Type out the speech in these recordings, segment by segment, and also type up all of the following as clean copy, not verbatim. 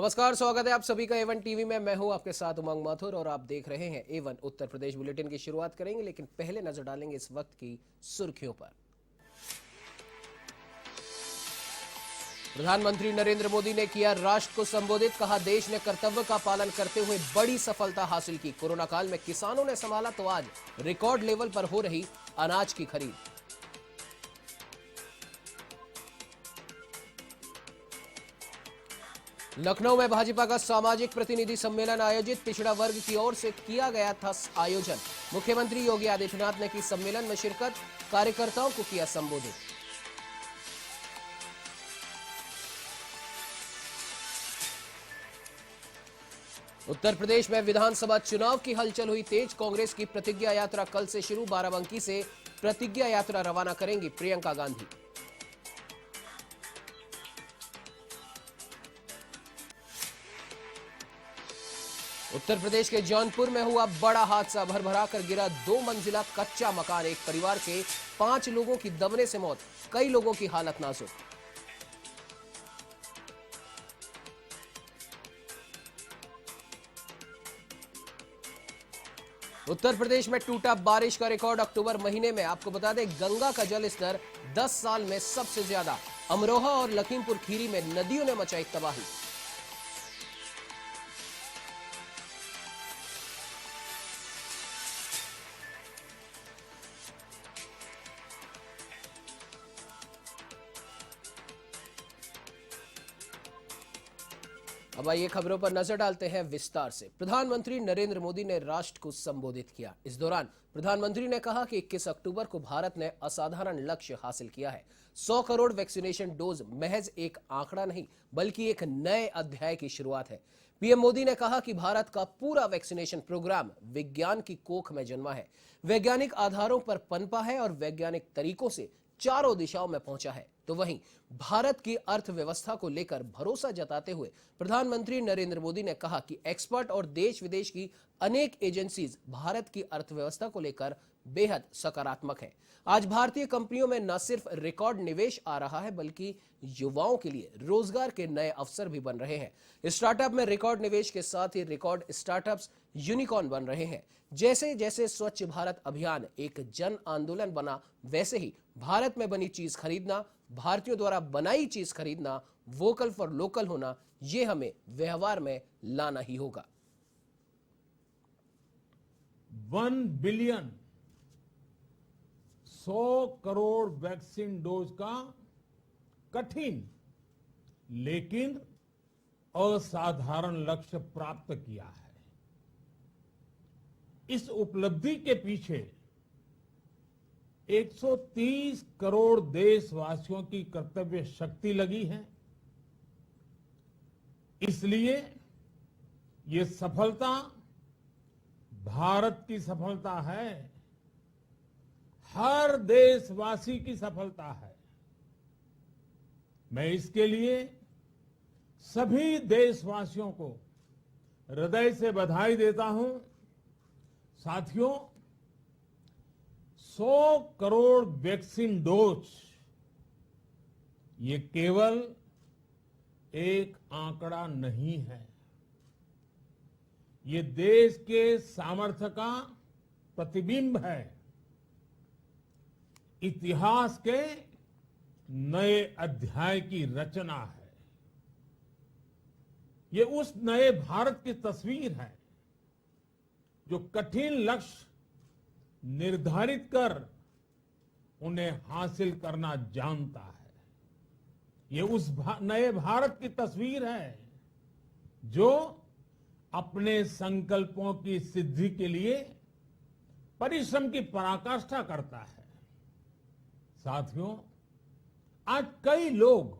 नमस्कार, स्वागत है आप सभी का A1 टीवी में। मैं हूं आपके साथ उमंग माथुर और आप देख रहे हैं A1 उत्तर प्रदेश बुलेटिन की शुरुआत करेंगे, लेकिन पहले नजर डालेंगे इस वक्त की सुर्खियों पर। प्रधानमंत्री नरेंद्र मोदी ने किया राष्ट्र को संबोधित, कहा देश ने कर्तव्य का पालन करते हुए बड़ी सफलता हासिल की। कोरोना काल में किसानों ने संभाला तो आज रिकॉर्ड लेवल पर हो रही अनाज की खरीद। लखनऊ में भाजपा का सामाजिक प्रतिनिधि सम्मेलन आयोजित, पिछड़ा वर्ग की ओर से किया गया था आयोजन। मुख्यमंत्री योगी आदित्यनाथ ने की सम्मेलन में शिरकत, कार्यकर्ताओं को किया संबोधित। उत्तर प्रदेश में विधानसभा चुनाव की हलचल हुई तेज, कांग्रेस की प्रतिज्ञा यात्रा कल से शुरू, बाराबंकी से प्रतिज्ञा यात्रा रवाना करेंगी प्रियंका गांधी। उत्तर प्रदेश के जौनपुर में हुआ बड़ा हादसा, भरभरा कर गिरा 2 मंजिला कच्चा मकान, एक परिवार के 5 लोगों की दबने से मौत, कई लोगों की हालत नाजुक। उत्तर प्रदेश में टूटा बारिश का रिकॉर्ड, अक्टूबर महीने में आपको बता दें गंगा का जल स्तर 10 साल में सबसे ज्यादा। अमरोहा और लखीमपुर खीरी में नदियों ने मचाई तबाही। अब आइए खबरों पर नजर डालते हैं विस्तार से। प्रधानमंत्री नरेंद्र मोदी ने राष्ट्र को संबोधित किया। इस दौरान प्रधानमंत्री ने कहा कि 21 अक्टूबर को भारत ने असाधारण लक्ष्य हासिल किया है। 100 करोड़ वैक्सीनेशन डोज महज एक आंकड़ा नहीं, बल्कि एक नए अध्याय की शुरुआत है। पीएम मोदी ने कहा कि भारत का पूरा वैक्सीनेशन प्रोग्राम विज्ञान की कोख में जन्मा है, वैज्ञानिक आधारों पर पनपा है और वैज्ञानिक तरीकों से चारों दिशाओं में पहुंचा है। तो वहीं भारत की अर्थव्यवस्था को लेकर भरोसा जताते हुए प्रधानमंत्री नरेंद्र मोदी ने कहा कि एक्सपर्ट और देश विदेश की अनेक एजेंसीज भारत की अर्थव्यवस्था को लेकर बेहद सकारात्मक है। आज भारतीय कंपनियों में न सिर्फ रिकॉर्ड निवेश आ रहा है, बल्कि युवाओं के लिए रोजगार के नए अवसर भी बन रहे हैं। स्टार्टअप में रिकॉर्ड निवेश के साथ ही रिकॉर्ड स्टार्टअप्स यूनिकॉर्न बन रहे हैं। जैसे जैसे स्वच्छ भारत अभियान एक जन आंदोलन बना, वैसे ही भारत में बनी चीज खरीदना, भारतीयों द्वारा बनाई चीज खरीदना, वोकल फॉर लोकल होना, यह हमें व्यवहार में लाना ही होगा। 1 बिलियन 100 करोड़ वैक्सीन डोज का कठिन लेकिन असाधारण लक्ष्य प्राप्त किया है। इस उपलब्धि के पीछे 130 करोड़ देशवासियों की कर्तव्य शक्ति लगी है। इसलिए ये सफलता भारत की सफलता है, हर देशवासी की सफलता है। मैं इसके लिए सभी देशवासियों को हृदय से बधाई देता हूं। साथियों, 100 करोड़ वैक्सीन डोज ये केवल एक आंकड़ा नहीं है, ये देश के सामर्थ्य का प्रतिबिंब है, इतिहास के नए अध्याय की रचना है। ये उस नए भारत की तस्वीर है जो कठिन लक्ष्य निर्धारित कर उन्हें हासिल करना जानता है। ये उस नए भारत की तस्वीर है जो अपने संकल्पों की सिद्धि के लिए परिश्रम की पराकाष्ठा करता है। साथियों, आज कई लोग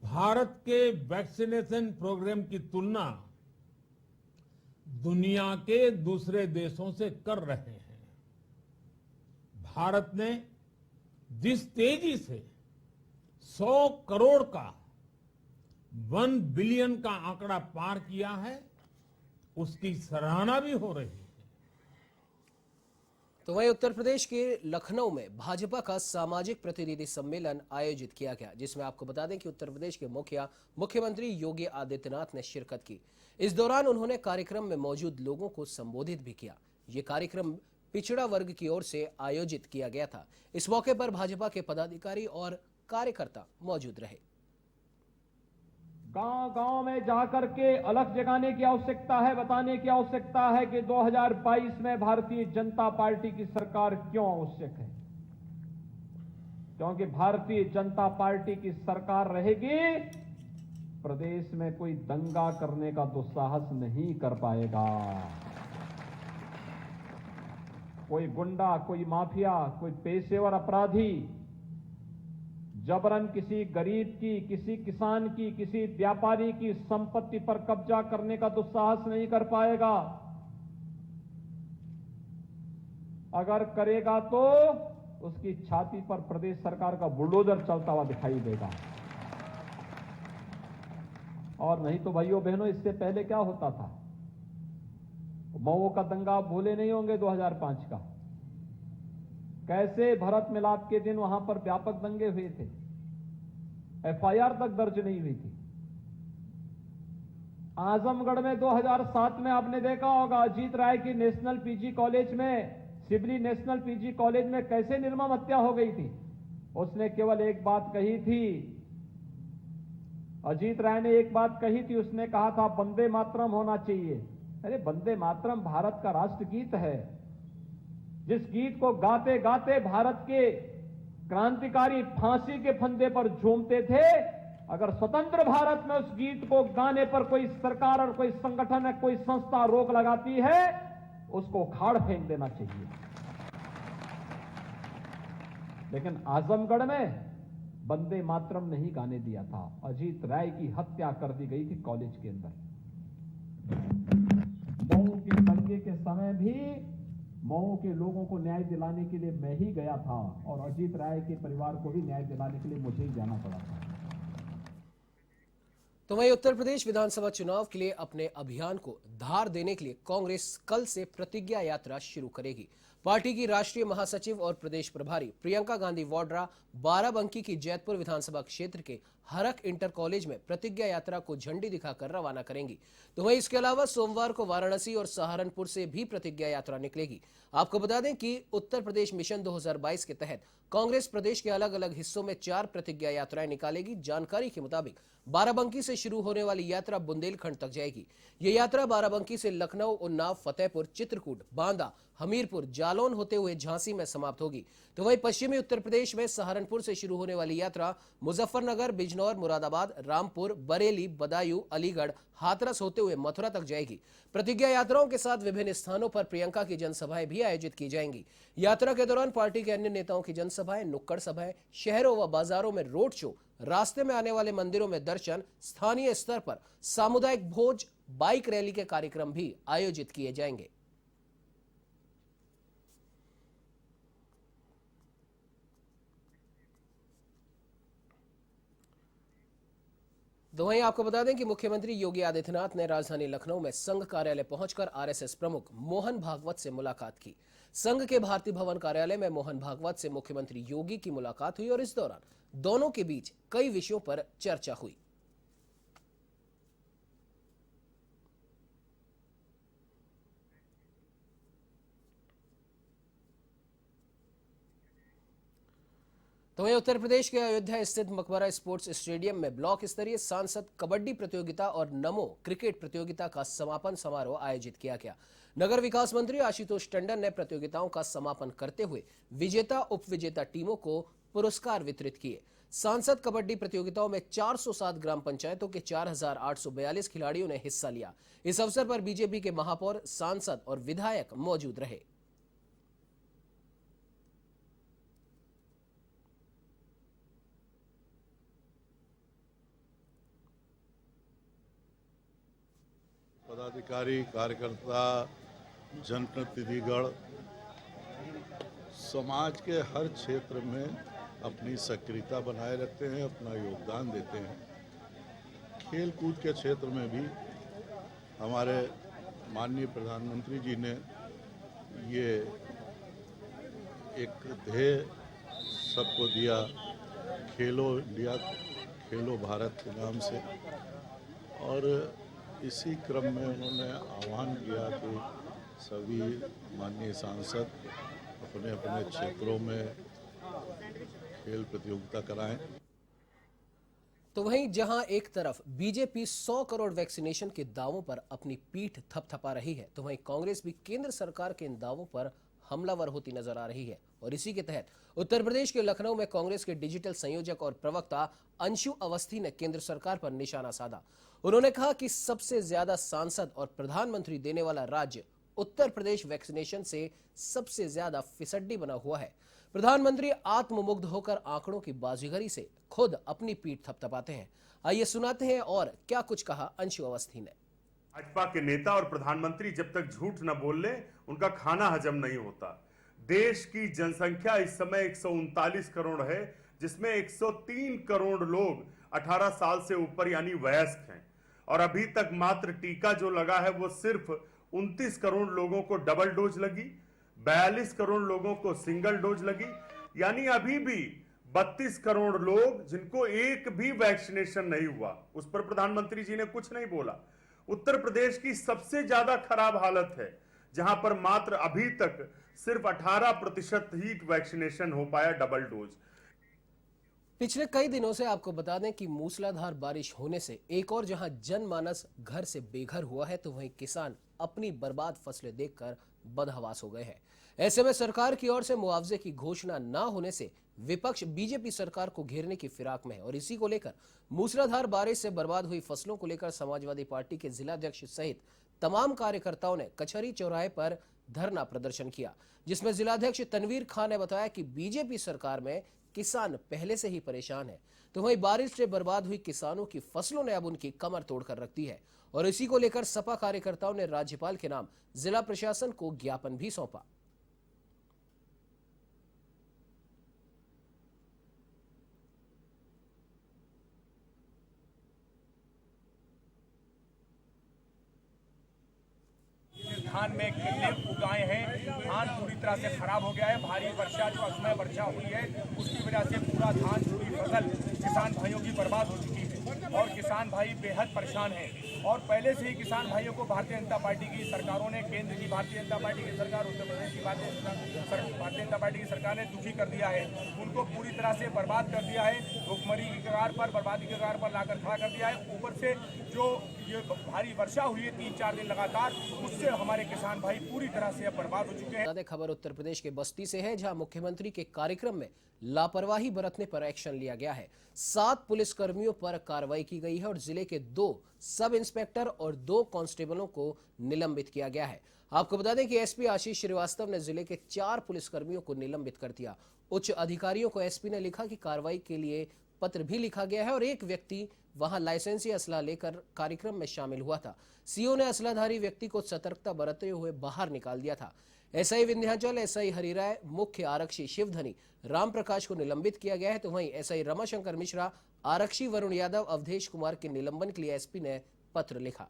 भारत के वैक्सीनेशन प्रोग्राम की तुलना दुनिया के दूसरे देशों से कर रहे हैं। भारत ने जिस तेजी से 100 करोड़ का 1 बिलियन का आंकड़ा पार किया है, उसकी सराहना भी हो रही है। तो वहीं उत्तर प्रदेश के लखनऊ में भाजपा का सामाजिक प्रतिनिधि सम्मेलन आयोजित किया गया, जिसमें आपको बता दें कि उत्तर प्रदेश के मुख्यमंत्री योगी आदित्यनाथ ने शिरकत की। इस दौरान उन्होंने कार्यक्रम में मौजूद लोगों को संबोधित भी किया। ये कार्यक्रम पिछड़ा वर्ग की ओर से आयोजित किया गया था। इस मौके पर भाजपा के पदाधिकारी और कार्यकर्ता मौजूद रहे। गांव गांव में जाकर के अलग जगाने की आवश्यकता है, बताने की आवश्यकता है कि 2022 में भारतीय जनता पार्टी की सरकार क्यों आवश्यक है। क्योंकि भारतीय जनता पार्टी की सरकार रहेगी, प्रदेश में कोई दंगा करने का दुस्साहस नहीं कर पाएगा। कोई गुंडा, कोई माफिया, कोई पेशेवर अपराधी जबरन किसी गरीब की, किसी किसान की, किसी व्यापारी की संपत्ति पर कब्जा करने का दुस्साहस नहीं कर पाएगा। अगर करेगा तो उसकी छाती पर प्रदेश सरकार का बुलडोजर चलता हुआ दिखाई देगा। और नहीं तो भाइयों बहनों, इससे पहले क्या होता था? मऊ का दंगा भूले नहीं होंगे 2005 का। कैसे भरत मिलाप के दिन वहां पर व्यापक दंगे हुए थे, एफआईआर तक दर्ज नहीं हुई थी। आजमगढ़ में 2007 में आपने देखा होगा, अजीत राय की नेशनल पीजी कॉलेज में, सिबली नेशनल पीजी कॉलेज में कैसे निर्मम हत्या हो गई थी। उसने केवल एक बात कही थी, अजीत राय ने एक बात कही थी, उसने कहा था वंदे मातरम होना चाहिए। अरे वंदे मातरम भारत का राष्ट्रगीत है, जिस गीत को गाते गाते भारत के क्रांतिकारी फांसी के फंदे पर झूमते थे। अगर स्वतंत्र भारत में उस गीत को गाने पर कोई सरकार और कोई संगठन या कोई संस्था रोक लगाती है, उसको उखाड़ फेंक देना चाहिए। लेकिन आजमगढ़ में वंदे मातरम नहीं गाने दिया था। अजीत राय की हत्या कर दी गई थी कॉलेज के अंदर। मऊ के दंगे के समय भी मऊ के लोगों को न्याय दिलाने के लिए मैं ही गया था, और अजीत राय के परिवार को भी न्याय दिलाने के लिए मुझे ही जाना पड़ा था। तो वहीं उत्तर प्रदेश विधानसभा चुनाव के लिए अपने अभियान को धार देने के लिए कांग्रेस कल से प्रतिज्ञा यात्रा शुरू करेगी। पार्टी की राष्ट्रीय महासचिव और प्रदेश प्रभारी प्रियंका गांधी वाड्रा बाराबंकी की जैतपुर विधानसभा क्षेत्र के हरक इंटर कॉलेज में प्रतिज्ञा यात्रा को झंडी दिखाकर रवाना करेंगी। तो वहीं इसके अलावा सोमवार को वाराणसी और सहारनपुर से भी प्रतिज्ञा यात्रा निकलेगी। आपको बता दें कि उत्तर प्रदेश मिशन 2022 के तहत कांग्रेस प्रदेश के अलग अलग हिस्सों में 4 प्रतिज्ञा यात्राएं निकालेगी। जानकारी के मुताबिक बाराबंकी से शुरू होने वाली यात्रा बुंदेलखंड तक जाएगी। ये यात्रा बाराबंकी से लखनऊ, उन्नाव, फतेहपुर, चित्रकूट, बांदा, हमीरपुर, जालौन होते हुए झांसी में समाप्त होगी। तो वहीं पश्चिमी उत्तर प्रदेश में सहारनपुर से शुरू होने वाली यात्रा मुजफ्फरनगर, बिजनौर, मुरादाबाद, रामपुर, बरेली, बदायूं, अलीगढ़, हाथरस होते हुए मथुरा तक जाएगी। प्रतिज्ञा यात्राओं के साथ विभिन्न स्थानों पर प्रियंका की जनसभाएं भी आयोजित की जाएंगी। यात्रा के दौरान पार्टी के अन्य नेताओं की जनसभाएं, नुक्कड़ सभाएं, शहरों व बाजारों में रोड शो, रास्ते में आने वाले मंदिरों में दर्शन, स्थानीय स्तर पर सामुदायिक भोज, बाइक रैली के कार्यक्रम भी आयोजित किए जाएंगे। तो वहीं आपको बता दें कि मुख्यमंत्री योगी आदित्यनाथ ने राजधानी लखनऊ में संघ कार्यालय पहुंचकर आरएसएस प्रमुख मोहन भागवत से मुलाकात की। संघ के भारतीय भवन कार्यालय में मोहन भागवत से मुख्यमंत्री योगी की मुलाकात हुई और इस दौरान दोनों के बीच कई विषयों पर चर्चा हुई। तो वहीं उत्तर प्रदेश के अयोध्या स्थित मकबरा स्पोर्ट्स स्टेडियम में ब्लॉक स्तरीय सांसद कबड्डी प्रतियोगिता और नमो क्रिकेट प्रतियोगिता का समापन समारोह आयोजित किया गया। नगर विकास मंत्री आशुतोष टंडन ने प्रतियोगिताओं का समापन करते हुए विजेता उपविजेता टीमों को पुरस्कार वितरित किए। सांसद कबड्डी प्रतियोगिताओं में 407 ग्राम पंचायतों के 4842 खिलाड़ियों ने हिस्सा लिया। इस अवसर पर बीजेपी के महापौर, सांसद और विधायक मौजूद रहे। पदाधिकारी, कार्यकर्ता, जनप्रतिनिधिगण समाज के हर क्षेत्र में अपनी सक्रियता बनाए रखते हैं, अपना योगदान देते हैं। खेल कूद के क्षेत्र में भी हमारे माननीय प्रधानमंत्री जी ने ये एक ध्येय सबको दिया, खेलो इंडिया, खेलो भारत के नाम से, और इसी क्रम में उन्होंने आह्वान किया कि सभी माननीय सांसद अपने अपने क्षेत्रों में खेल प्रतियोगिता कराएं। तो वहीं जहां एक तरफ बीजेपी 100 करोड़ वैक्सीनेशन के दावों पर अपनी पीठ थपथपा रही है, तो वहीं कांग्रेस भी केंद्र सरकार के इन दावों पर हमलावर होती नजर आ रही है। और इसी के तहत उत्तर प्रदेश के लखनऊ में कांग्रेस के डिजिटल संयोजक और प्रवक्ता अंशु अवस्थी ने केंद्र सरकार पर निशाना साधा। उन्होंने कहा कि सबसे ज्यादा सांसद और प्रधानमंत्री देने वाला राज्य उत्तर प्रदेश वैक्सीनेशन से सबसे ज्यादा फिसड्डी बना हुआ है। प्रधानमंत्री आत्ममुग्ध होकर आंकड़ों की बाजीगरी से खुद अपनी पीठ थपथपाते हैं। आइए सुनाते हैं और क्या कुछ कहा अंशु अवस्थी ने। भाजपा के नेता और प्रधानमंत्री जब तक झूठ न बोल ले, उनका खाना हजम नहीं होता। देश की जनसंख्या इस समय 139 करोड़ है, जिसमें 103 करोड़ लोग 18 साल से ऊपर यानी वयस्क हैं, और अभी तक मात्र टीका जो लगा है वो सिर्फ 29 करोड़ लोगों को डबल डोज लगी, 42 करोड़ लोगों को सिंगल डोज लगी, यानी अभी भी 32 करोड़ लोग जिनको एक भी वैक्सीनेशन नहीं हुआ। उस पर प्रधानमंत्री जी ने कुछ नहीं बोला। उत्तर प्रदेश की सबसे ज्यादा खराब हालत है, जहां पर मात्र अभी तक सिर्फ 18% ही वैक्सीनेशन हो पाया डबल डोज। पिछले कई दिनों से आपको बता दें कि मूसलाधार बारिश होने से एक और जहां जनमानस घर से बेघर हुआ है, तो वहीं किसान अपनी बर्बाद फसलें देखकर बदहवास हो गए हैं। ऐसे में सरकार की ओर से मुआवजे की घोषणा न होने से विपक्ष बीजेपी सरकार को घेरने की फिराक में है। और इसी को लेकर मूसलाधार बारिश से बर्बाद हुई फसलों को लेकर समाजवादी पार्टी के जिलाध्यक्ष सहित तमाम कार्यकर्ताओं ने कचहरी चौराहे पर धरना प्रदर्शन किया, जिसमें जिलाध्यक्ष तनवीर खान ने बताया कि बीजेपी सरकार में किसान पहले से ही परेशान है, तो वहीं बारिश से बर्बाद हुई किसानों की फसलों ने अब उनकी कमर तोड़कर रख दी है। और इसी को लेकर सपा कार्यकर्ताओं ने राज्यपाल के नाम जिला प्रशासन को ज्ञापन भी सौंपा। धान में कीड़े उगाए हैं, धान पूरी तरह से खराब हो गया है। भारी वर्षा जो असमय वर्षा हुई है उसकी वजह से पूरा धान पूरी फसल किसान भाइयों की बर्बाद हो चुकी है और किसान भाई बेहद परेशान हैं। और पहले से ही किसान भाइयों को भारतीय जनता पार्टी की सरकारों ने, केंद्र की भारतीय जनता पार्टी की सरकार, उत्तर प्रदेश की भारतीय जनता पार्टी की सरकार ने दुखी कर दिया है, उनको पूरी तरह से बर्बाद कर दिया है, भुखमरी की कगार पर, बर्बादी की कगार पर लाकर खड़ा कर दिया है। ऊपर से जो ये भारी वर्षा हुई है 3-4 दिन लगातार, उससे हमारे किसान भाई पूरी तरह से बर्बाद हो चुके हैं। खबर उत्तर प्रदेश के बस्ती से है, जहां मुख्यमंत्री के कार्यक्रम में लापरवाही बरतने पर एक्शन लिया गया है। 7 पुलिसकर्मियों पर कार्रवाई की गई है और जिले के 2 सब इंस्पेक्टर और 2 कांस्टेबलों को निलंबित किया गया है। आपको बता दें कि एसपी आशीष श्रीवास्तव ने जिले के 4 पुलिसकर्मियों को निलंबित कर दिया। उच्च अधिकारियों को एसपी ने लिखा कि कार्रवाई के लिए पत्र भी लिखा गया है और एक व्यक्ति वहां लाइसेंसी असला लेकर कार्यक्रम में शामिल हुआ था। सीओ ने असलाधारी व्यक्ति को सतर्कता बरतते हुए बाहर निकाल दिया था। एसआई विंध्याचल, एसआई हरिराय, मुख्य आरक्षी शिवधनी राम प्रकाश को निलंबित किया गया है, तो वहीं एसआई रमाशंकर मिश्रा, आरक्षी वरुण यादव, अवधेश कुमार के निलंबन के लिए एसपी ने पत्र लिखा।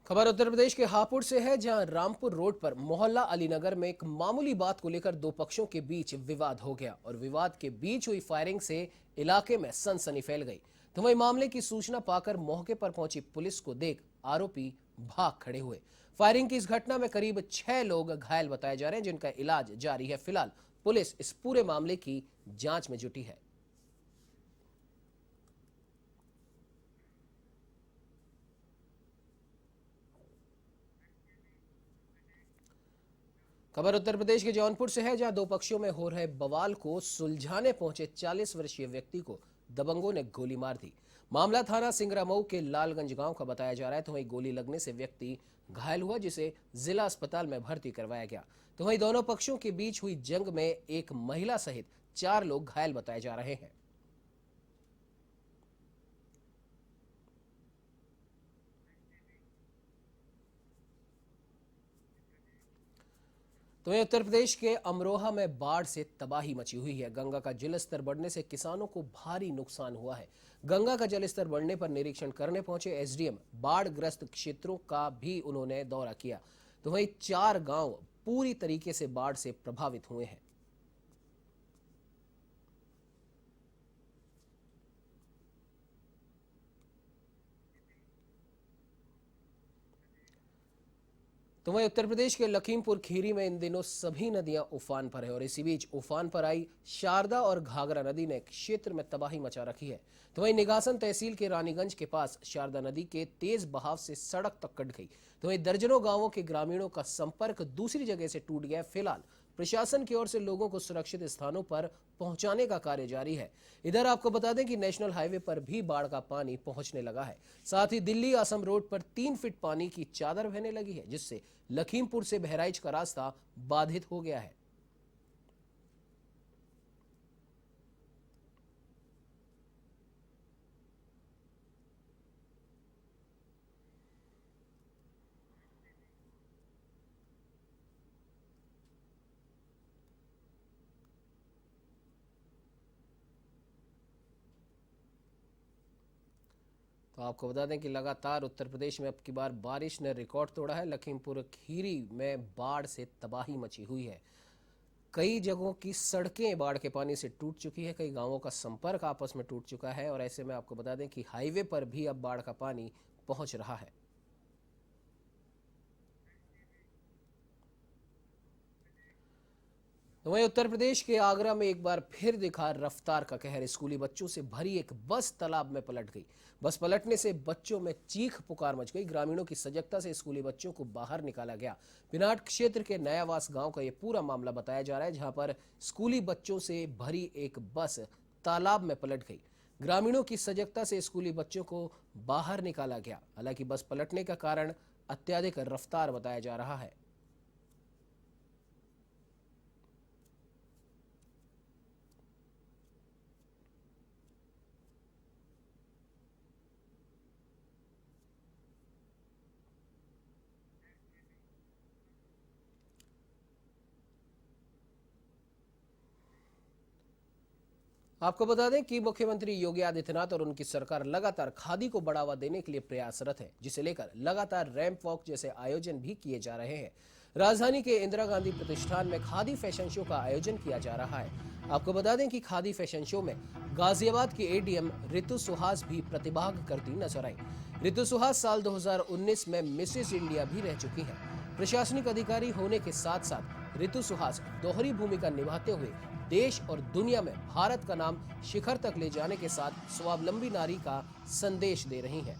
खबर उत्तर प्रदेश के हापुड़ से है, जहां रामपुर रोड पर मोहल्ला अलीनगर में एक मामूली बात को लेकर 2 पक्षों के बीच विवाद हो गया और विवाद के बीच हुई फायरिंग से इलाके में सनसनी फैल गई। तो वहीं मामले की सूचना पाकर मौके पर पहुंची पुलिस को देख आरोपी भाग खड़े हुए। फायरिंग की इस घटना में करीब 6 लोग घायल बताए जा रहे हैं, जिनका इलाज जारी है। फिलहाल पुलिस इस पूरे मामले की जांच में जुटी है। खबर उत्तर प्रदेश के जौनपुर से है, जहां 2 पक्षों में हो रहे बवाल को सुलझाने पहुंचे 40 वर्षीय व्यक्ति को दबंगों ने गोली मार दी। मामला थाना सिंगरामऊ के लालगंज गांव का बताया जा रहा है। तो वहीं गोली लगने से व्यक्ति घायल हुआ, जिसे जिला अस्पताल में भर्ती करवाया गया। तो वहीं दोनों पक्षों के बीच हुई जंग में एक महिला सहित 4 लोग घायल बताए जा रहे हैं। तो तो वहीं उत्तर प्रदेश के अमरोहा में बाढ़ से तबाही मची हुई है। गंगा का जलस्तर बढ़ने से किसानों को भारी नुकसान हुआ है। गंगा का जलस्तर बढ़ने पर निरीक्षण करने पहुंचे एसडीएम बाढ़ ग्रस्त क्षेत्रों का भी उन्होंने दौरा किया। तो वहीं 4 गांव पूरी तरीके से बाढ़ से प्रभावित हुए हैं। तो वहीं उत्तर प्रदेश के लखीमपुर खीरी में इन दिनों सभी नदियां उफान पर है और इसी बीच उफान पर आई शारदा और घाघरा नदी ने क्षेत्र में तबाही मचा रखी है। तो वहीं निगासन तहसील के रानीगंज के पास शारदा नदी के तेज बहाव से सड़क तक कट गई। तो वहीं दर्जनों गांवों के ग्रामीणों का संपर्क दूसरी जगह से टूट गया। फिलहाल प्रशासन की ओर से लोगों को सुरक्षित स्थानों पर पहुंचाने का कार्य जारी है। इधर आपको बता दें कि नेशनल हाईवे पर भी बाढ़ का पानी पहुंचने लगा है। साथ ही दिल्ली असम रोड पर 3 फीट पानी की चादर बहने लगी है, जिससे लखीमपुर से बहराइच का रास्ता बाधित हो गया है। तो आपको बता दें कि लगातार उत्तर प्रदेश में अब की बार बारिश ने रिकॉर्ड तोड़ा है। लखीमपुर खीरी में बाढ़ से तबाही मची हुई है। कई जगहों की सड़कें बाढ़ के पानी से टूट चुकी है, कई गांवों का संपर्क आपस में टूट चुका है और ऐसे में आपको बता दें कि हाईवे पर भी अब बाढ़ का पानी पहुंच रहा है। तो वहीं उत्तर प्रदेश के आगरा में एक बार फिर दिखा रफ्तार का कहर। स्कूली बच्चों से भरी एक बस तालाब में पलट गई। बस पलटने से बच्चों में चीख पुकार मच गई। ग्रामीणों की सजगता से स्कूली बच्चों को बाहर निकाला गया। पिनाट क्षेत्र के नयावास गांव का यह पूरा मामला बताया जा रहा है, जहां पर स्कूली बच्चों से भरी एक बस तालाब में पलट गई। ग्रामीणों की सजगता से स्कूली बच्चों को बाहर निकाला गया। हालांकि बस पलटने का कारण अत्यधिक रफ्तार बताया जा रहा है। आपको बता दें कि मुख्यमंत्री योगी आदित्यनाथ और उनकी सरकार लगातार खादी को बढ़ावा देने के लिए प्रयासरत है, जिसे लेकर लगातार रैंप वॉक जैसे आयोजन भी किए जा रहे हैं। राजधानी के इंदिरा गांधी प्रतिष्ठान में खादी फैशन शो का आयोजन किया जा रहा है। आपको बता दें कि खादी फैशन शो में गाजियाबाद की एडीएम ऋतु सुहास भी प्रतिभाग करती नजर आई। ऋतु सुहास साल 2019 में मिसेस इंडिया भी रह चुकी है। प्रशासनिक अधिकारी होने के साथ साथ ऋतु सुहास दोहरी भूमिका निभाते हुए देश और दुनिया में भारत का नाम शिखर तक ले जाने के साथ स्वावलंबी नारी का संदेश दे रही हैं।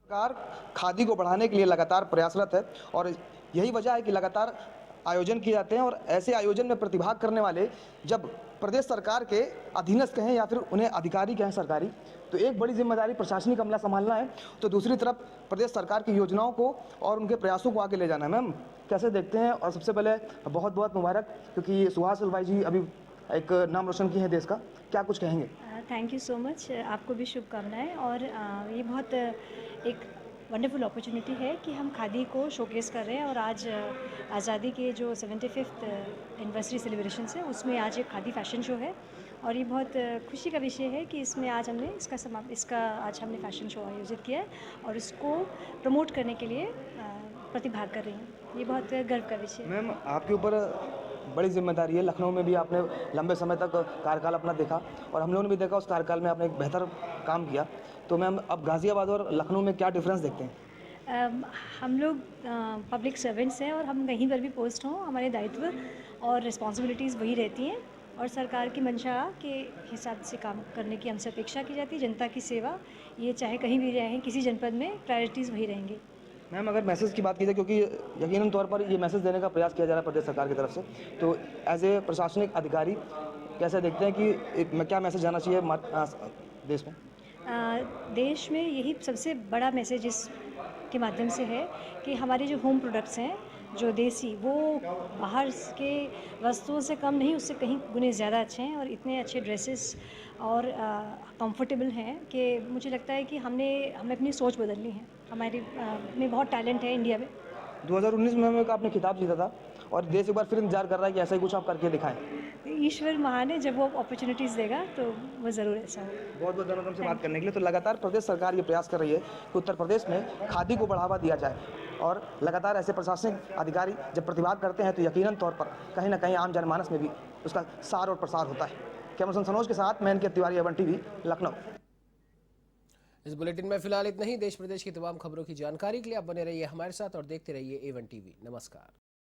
सरकार खादी को बढ़ाने के लिए लगातार प्रयासरत है और यही वजह है कि लगातार आयोजन किए जाते हैं और ऐसे आयोजन में प्रतिभाग करने वाले जब प्रदेश सरकार के अधीनस्थ कहें या फिर उन्हें अधिकारी कहें सरकारी, तो एक बड़ी जिम्मेदारी प्रशासनिक अमला संभालना है, तो दूसरी तरफ प्रदेश सरकार की योजनाओं को और उनके प्रयासों को आगे ले जाना है। मैम कैसे देखते हैं? और सबसे पहले बहुत बहुत मुबारक, क्योंकि सुहास हलवाई जी अभी एक नाम रोशन किए हैं देश का, क्या कुछ कहेंगे? थैंक यू सो मच, आपको भी शुभकामनाएं। और ये बहुत एक वंडरफुल अपॉर्चुनिटी है कि हम खादी को शोकेस कर रहे हैं और आज आज़ादी के जो 75th एनिवर्सरी सेलिब्रेशंस है उसमें आज एक खादी फैशन शो है और ये बहुत खुशी का विषय है कि इसमें आज हमने आज हमने फैशन शो आयोजित किया है और इसको प्रमोट करने के लिए प्रतिभाग कर रही हैं। ये बहुत गर्व का विषय है। मैम आपके ऊपर बड़ी जिम्मेदारी है। लखनऊ में भी आपने लंबे समय तक कार्यकाल अपना देखा और हम लोगों ने भी देखा उस कार्यकाल में आपने एक बेहतर काम किया, तो मैम अब गाज़ियाबाद और लखनऊ में क्या डिफरेंस देखते हैं? हम लोग पब्लिक सर्वेंट्स हैं और हम कहीं पर भी पोस्ट हों हमारे दायित्व और रिस्पॉन्सिबिलिटीज़ वही रहती हैं और सरकार की मंशा के हिसाब से काम करने की हमसे अपेक्षा की जाती है। जनता की सेवा, ये चाहे कहीं भी रहें, किसी जनपद में प्रायोरिटीज़ वही रहेंगी। मैम अगर मैसेज की बात की जाए, क्योंकि यकीनन तौर पर ये मैसेज देने का प्रयास किया जा रहा है प्रदेश सरकार की तरफ से, तो एज ए प्रशासनिक अधिकारी कैसे देखते हैं कि क्या मैसेज जाना चाहिए देश में? देश में यही सबसे बड़ा मैसेज इस के माध्यम से है कि हमारे जो होम प्रोडक्ट्स हैं, जो देसी, वो बाहर के वस्तुओं से कम नहीं, उससे कहीं गुने ज़्यादा अच्छे हैं और इतने अच्छे ड्रेसेस और कंफर्टेबल हैं कि मुझे लगता है कि हमें अपनी सोच बदलनी है। हमारे में बहुत टैलेंट है इंडिया में। 2019 में आपने खिताब जीता था और देश एक बार फिर इंतजार कर रहा है कि ऐसा ही कुछ आप करके दिखाएं। ईश्वर महान है, जब वो अपॉर्चुनिटीज़ देगा तो वो ज़रूर ऐसा हो। बहुत बहुत धन्यवाद हमसे बात करने के लिए। तो लगातार प्रदेश सरकार ये प्रयास कर रही है कि उत्तर प्रदेश में खादी को बढ़ावा दिया जाए और लगातार ऐसे प्रशासनिक अधिकारी जब प्रतिभाग करते हैं तो यकीनन तौर पर कहीं ना कहीं आम जनमानस में भी उसका सार और प्रसार होता है। कैमरा पर्सन सनोज के साथ मैं इनके तिवारी, A1 TV, लखनऊ। इस बुलेटिन में फिलहाल इतना ही। देश प्रदेश की तमाम खबरों की जानकारी के लिए आप बने रहिए हमारे साथ और देखते रहिए A1 TV। नमस्कार।